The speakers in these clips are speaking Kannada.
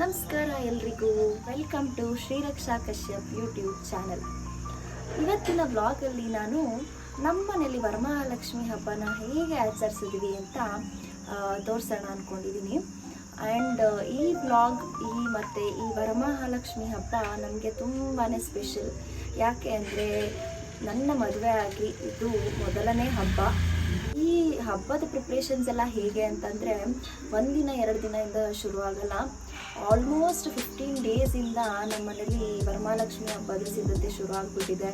ನಮಸ್ಕಾರ ಎಲ್ರಿಗೂ, welcome to Shriraksha Kashyap YouTube channel. ಇವತ್ತಿನ ವ್ಲಾಗಲ್ಲಿ ನಾನು ನಮ್ಮ ಮನೇಲಿ ವರಮಹಾಲಕ್ಷ್ಮಿ ಹಬ್ಬನ ಹೇಗೆ ಆಚರಿಸಿದ್ವಿ ಅಂತ ತೋರಿಸೋಣ ಅಂದ್ಕೊಂಡಿದ್ದೀನಿ. ಆ್ಯಂಡ್ ಈ ವ್ಲಾಗ್ ಮತ್ತು ಈ ವರಮಹಾಲಕ್ಷ್ಮಿ ಹಬ್ಬ ನಮಗೆ ತುಂಬಾ ಸ್ಪೆಷಲ್. ಯಾಕೆ ಅಂದರೆ ನನ್ನ ಮದುವೆ ಆಗಿ ಇದು ಮೊದಲನೇ ಹಬ್ಬ. ಈ ಹಬ್ಬದ ಪ್ರಿಪ್ರೇಷನ್ಸ್ ಎಲ್ಲ ಹೇಗೆ ಅಂತಂದರೆ ಒಂದಿನ 2 ದಿನದಿಂದ ಶುರುವಾಗಲ್ಲ. ಆಲ್ಮೋಸ್ಟ್ 15 ಡೇಸಿಂದ ನಮ್ಮ ಮನೇಲಿ ವರಮಹಾಲಕ್ಷ್ಮಿ ಹಬ್ಬದ ಸಿದ್ಧತೆ ಶುರು ಆಗಿಬಿಟ್ಟಿದೆ.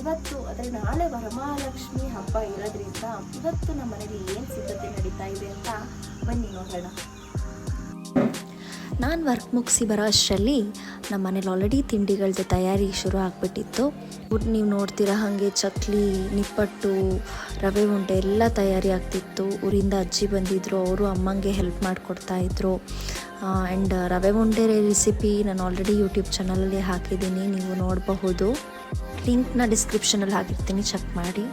ಇವತ್ತು ಅಂದರೆ ನಾಳೆ ವರಮಹಾಲಕ್ಷ್ಮಿ ಹಬ್ಬ ಇರೋದ್ರಿಂದ ಇವತ್ತು ನಮ್ಮ ಮನೇಲಿ ಏನು ಸಿದ್ಧತೆ ನಡೀತಾ ಇದೆ ಅಂತ ಬನ್ನಿ ನೋಡೋಣ. ನಾನು ವರ್ಕ್ ಮುಗಿಸಿ ಬರೋ ಅಷ್ಟರಲ್ಲಿ ನಮ್ಮ ಮನೇಲಿ ಆಲ್ರೆಡಿ ತಿಂಡಿಗಳದ್ದು ತಯಾರಿ ಶುರು ಆಗಿಬಿಟ್ಟಿತ್ತು. ನೀವು ನೋಡ್ತೀರ ಹಾಗೆ ಚಕ್ಲಿ, ನಿಪ್ಪಟ್ಟು, ರವೆ ಉಂಡೆ ಎಲ್ಲ ತಯಾರಿ ಆಗ್ತಿತ್ತು. ಊರಿಂದ ಅಜ್ಜಿ ಬಂದಿದ್ದರು, ಅವರು ಅಮ್ಮಂಗೆ ಹೆಲ್ಪ್ ಮಾಡಿಕೊಡ್ತಾಯಿದ್ರು. ಆ್ಯಂಡ್ ರವೆ ಉಂಡೆ ರೆಸಿಪಿ ನಾನು ಆಲ್ರೆಡಿ ಯೂಟ್ಯೂಬ್ ಚಾನಲಲ್ಲಿ ಹಾಕಿದ್ದೀನಿ, ನೀವು ನೋಡಬಹುದು. ಲಿಂಕ್ನ ಡಿಸ್ಕ್ರಿಪ್ಷನಲ್ಲಿ ಹಾಕಿರ್ತೀನಿ, ಚೆಕ್ ಮಾಡಿ.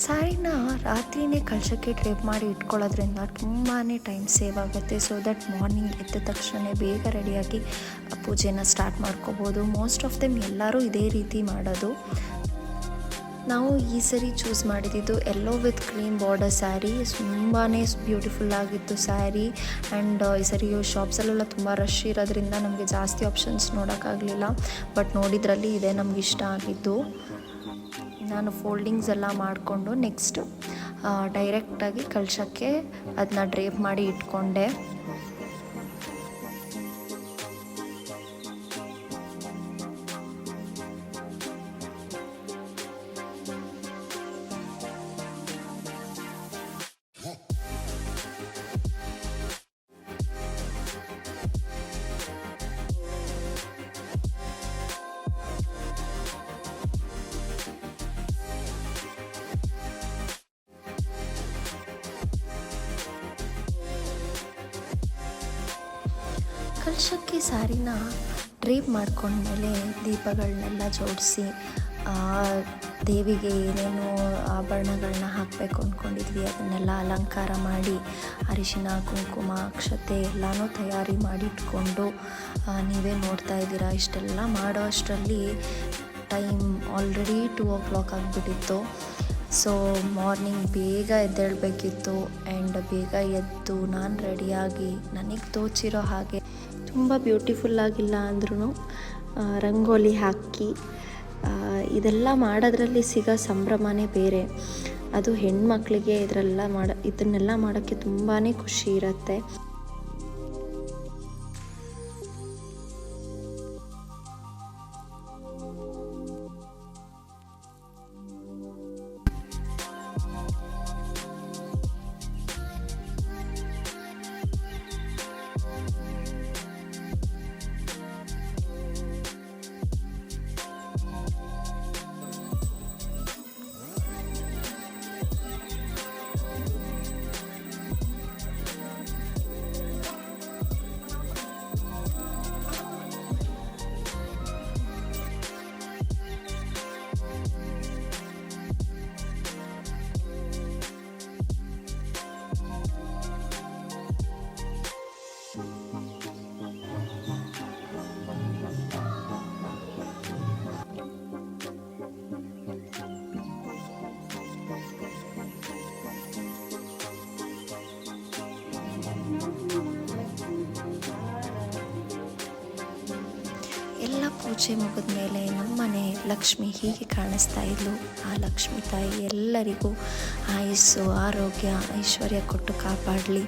ಸ್ಯಾರಿನ ರಾತ್ರಿಯೇ ಕಳಶಕ್ಕೆ ಡ್ರೇಪ್ ಮಾಡಿ ಇಟ್ಕೊಳ್ಳೋದ್ರಿಂದ ತುಂಬಾ ಟೈಮ್ ಸೇವ್ ಆಗುತ್ತೆ. ಸೊ ದಟ್ ಮಾರ್ನಿಂಗ್ ಎದ್ದ ತಕ್ಷಣ ಬೇಗ ರೆಡಿಯಾಗಿ ಪೂಜೆನ ಸ್ಟಾರ್ಟ್ ಮಾಡ್ಕೋಬೋದು. ಮೋಸ್ಟ್ ಆಫ್ ದೆಮ್ ಎಲ್ಲರೂ ಇದೇ ರೀತಿ ಮಾಡೋದು. ನಾವು ಈ ಸರಿ ಚೂಸ್ ಮಾಡಿದ್ದು ಎಲ್ಲೋ ವಿತ್ ಕ್ರೀಮ್ ಬಾರ್ಡರ್ ಸ್ಯಾರಿ. ತುಂಬಾ ಬ್ಯೂಟಿಫುಲ್ ಆಗಿತ್ತು ಸ್ಯಾರಿ. ಆ್ಯಂಡ್ ಈ ಸರಿ ಶಾಪ್ಸಲ್ಲೆಲ್ಲ ತುಂಬ ರಶ್ ಇರೋದ್ರಿಂದ ನಮಗೆ ಜಾಸ್ತಿ ಆಪ್ಷನ್ಸ್ ನೋಡೋಕ್ಕಾಗಲಿಲ್ಲ. ಬಟ್ ನೋಡಿದ್ರಲ್ಲಿ ಇದೇ ನಮ್ಗೆ ಇಷ್ಟ ಆಗಿದ್ದು. ನಾನು ಫೋಲ್ಡಿಂಗ್ಸ್ ಎಲ್ಲ ಮಾಡಿಕೊಂಡು ನೆಕ್ಸ್ಟ್ ಡೈರೆಕ್ಟಾಗಿ ಕಳಶಕ್ಕೆ ಅದನ್ನ ಡ್ರೇಪ್ ಮಾಡಿ ಇಟ್ಕೊಂಡೆ. ಕಳಶಕ್ಕೆ ಸ್ಯಾರಿನ ಡ್ರೇಪ್ ಮಾಡ್ಕೊಂಡ್ಮೇಲೆ ದೀಪಗಳನ್ನೆಲ್ಲ ಜೋಡಿಸಿ ದೇವಿಗೆ ಏನೇನು ಆಭರಣಗಳನ್ನ ಹಾಕಬೇಕು ಅಂದ್ಕೊಂಡಿದ್ವಿ ಅದನ್ನೆಲ್ಲ ಅಲಂಕಾರ ಮಾಡಿ ಅರಿಶಿನ, ಕುಂಕುಮ, ಅಕ್ಷತೆ ಎಲ್ಲನೂ ತಯಾರಿ ಮಾಡಿಟ್ಕೊಂಡು ನೀವೇ ನೋಡ್ತಾ ಇದ್ದೀರಾ. ಇಷ್ಟೆಲ್ಲ ಮಾಡೋ ಅಷ್ಟರಲ್ಲಿ ಟೈಮ್ ಆಲ್ರೆಡಿ 2 o'clock ಆಗಿಬಿಟ್ಟಿತ್ತು. ಸೊ ಮಾರ್ನಿಂಗ್ ಬೇಗ ಎದ್ದೇಳಬೇಕಿತ್ತು. ಆ್ಯಂಡ್ ಬೇಗ ಎದ್ದು ನಾನು ರೆಡಿಯಾಗಿ ನನಗೆ ತೋಚಿರೋ ಹಾಗೆ ತುಂಬ ಬ್ಯೂಟಿಫುಲ್ ಆಗಿಲ್ಲ ಅಂದ್ರೂ ರಂಗೋಲಿ ಹಾಕಿ ಇದೆಲ್ಲ ಮಾಡೋದ್ರಲ್ಲಿ ಸಿಗೋ ಸಂಭ್ರಮನೇ ಬೇರೆ. ಅದು ಹೆಣ್ಮಕ್ಳಿಗೆ ಇದನ್ನೆಲ್ಲ ಮಾಡೋಕ್ಕೆ ತುಂಬಾ ಖುಷಿ ಇರುತ್ತೆ. ಎಲ್ಲ ಪೂಜೆ ಮುಗಿದ ಮೇಲೆ ನಮ್ಮನೆ ಲಕ್ಷ್ಮಿ ಹೀಗೆ ಕಾಣಿಸ್ತಾ ಇದ್ಲು. ಆ ಲಕ್ಷ್ಮಿ ತಾಯಿ ಎಲ್ಲರಿಗೂ ಆಯುಸ್ಸು, ಆರೋಗ್ಯ, ಐಶ್ವರ್ಯ ಕೊಟ್ಟು ಕಾಪಾಡಲಿ.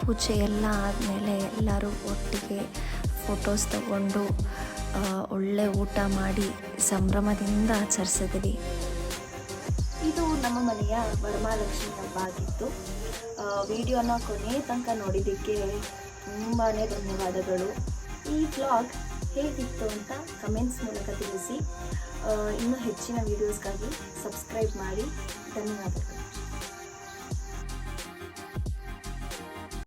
ಪೂಜೆ ಎಲ್ಲ ಆದಮೇಲೆ ಎಲ್ಲರೂ ಒಟ್ಟಿಗೆ ಫೋಟೋಸ್ ತಗೊಂಡು ಒಳ್ಳೆ ಊಟ ಮಾಡಿ ಸಂಭ್ರಮದಿಂದ ಆಚರಿಸಿದ್ವಿ. ಇದು ನಮ್ಮ ಮನೆಯ ವರಮಹಾಲಕ್ಷ್ಮಿ ಹಬ್ಬ ಆಗಿತ್ತು. ವಿಡಿಯೋನ ಕೊನೆ ತನಕ ನೋಡಿದ್ದಕ್ಕೆ ತುಂಬಾ ಧನ್ಯವಾದಗಳು. ಈ ವ್ಲಾಗ್ ಹೇಗಿತ್ತು ಅಂತ ಕಮೆಂಟ್ಸ್ ಮೂಲಕ ತಿಳಿಸಿ. ಇನ್ನೂ ಹೆಚ್ಚಿನ ವೀಡಿಯೋಸ್ಗಾಗಿ ಸಬ್ಸ್ಕ್ರೈಬ್ ಮಾಡಿ. ಧನ್ಯವಾದಗಳು.